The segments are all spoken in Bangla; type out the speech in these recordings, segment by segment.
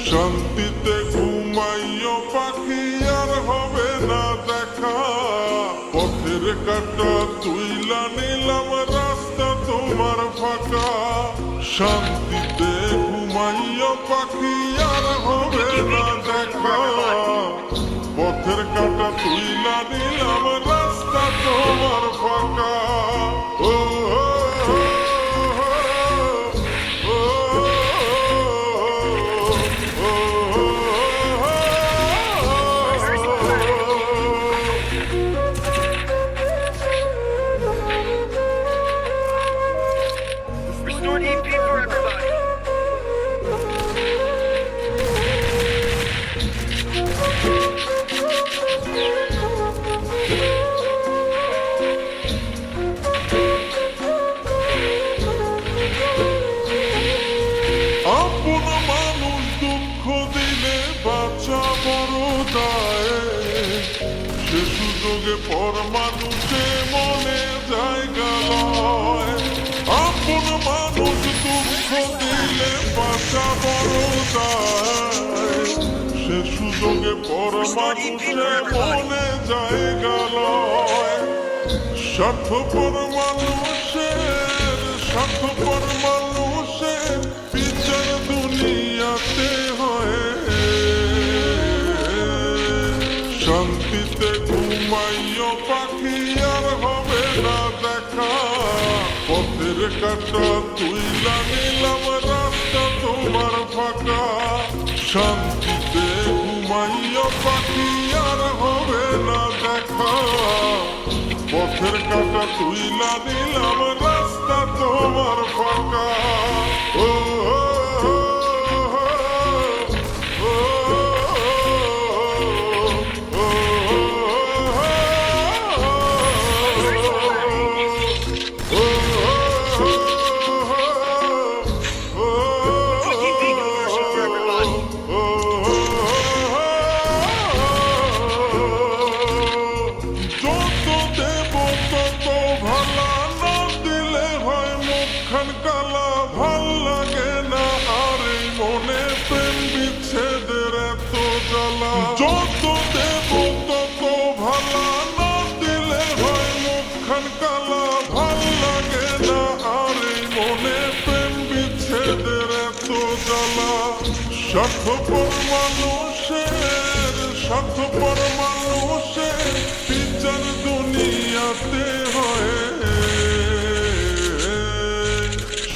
শান্তিতে ঘুমাইও পাখি আর হবে না দেখা, পথের কাটা তুইলা নিলাম রাস্তা তোমার ফাঁকা। শান্তিতে ঘুমাইও পাখি আর হবে না দেখা, পথের কাটা তুইলা নিলাম রাস্তা তোমার ফাঁকা। ও Restore EP for everybody. আপন মানুষ দুঃখ দিলে বাঁচা বড় দায়, সে সুযোগে পর মানুষে মনে জায়গা লয়। আপন মানুষ দুঃখ দিলে বাঁচা বড় দায়, সে সুযোগে পর মানুষে মনে জায়গা লয়। স্বার্থপর মানুষের স্বার্থপর মানুষের বিচার দুনিয়াতে হয়। শান্তিতে ঘুমাইও পাখি আর হবে না দেখা, পথের কাটা তুইলা নিলাম রাস্তা তোমার ফাঁকা। শান্তিতে ঘুমাইও পাখি আর হবে না দেখা, পথের কাটা তুইলা নিলাম রাস্তা তোমার ফাঁকা। ও EP commercial for everybody. যত দেব তত ভালা, না দিলে হয় মুখখান কালা। ভাল লাগে না আর এই মনে প্রেম বিচ্ছেদের এত জ্বালা। যত দেব তত ভালা, না দিলে হয় মুখখান কালা। ভাল লাগে না আর এই মনে প্রেম বিচ্ছেদের এত জ্বালা। স্বার্থপর মানুষের স্বার্থপর মানুষের বিচার দুনিয়াতে হয়।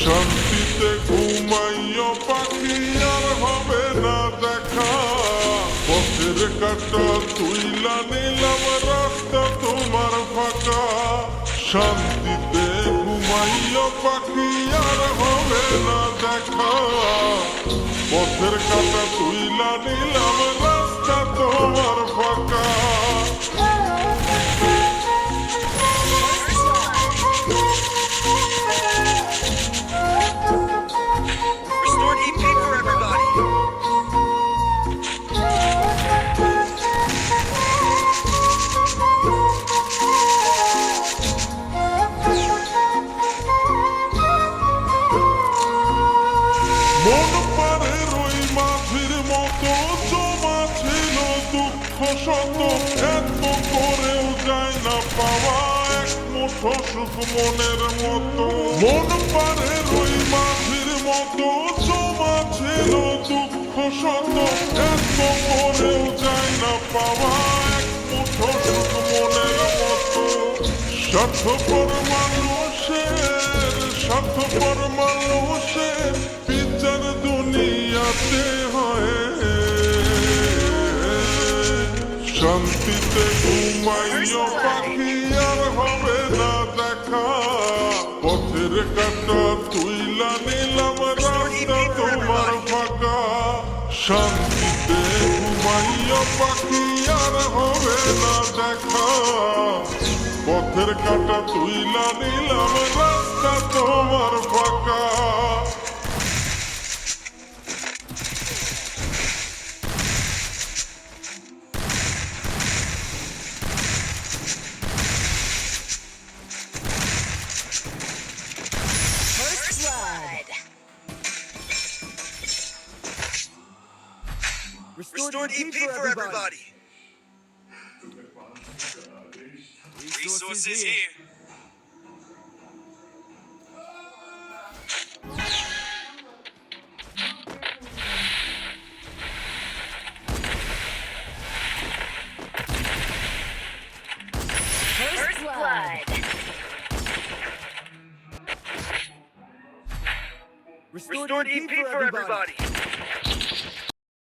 শান্তিতে ঘুমাইও পাখি আর হবে না দেখা, পথের কাটা তুইলা নিলাম রাস্তা তোমার ফাঁকা। শান্তিতে ঘুমাইও পাখি আর হবে না দেখা, পথের কাটা তুইলা নিলাম রাস্তা তোমার ফাঁকা। Restore EP for everybody. মন পারে রই মাঝির মতো জমা ছিল দুঃখ শত, এত করেও যায় না পাওয়া এক মুঠো সুখ মনের মতো। মন পারে রই মাঝির মতো জমা ছিল দুঃখ শত, এত করেও যায় না পাওয়া এক মুঠো সুখ মনের মতো। স্বার্থপর মানুষের স্বার্থপর মানুষের বিচার দুনিয়াতে হয়। শান্তিতে ঘুমাইও পাখি আর হবে না দেখা, পথের কাটা তুইলা নিলাম রাস্তা তোমার ফাঁকা। শান্তিতে ঘুমাইও পাখি আর হবে না দেখা, পথের কাটা তুইলা নিলাম রাস্তা তোমার ফাঁকা। First blood. Restored EP for everybody. Resources here. First blood. Restored EP for everybody.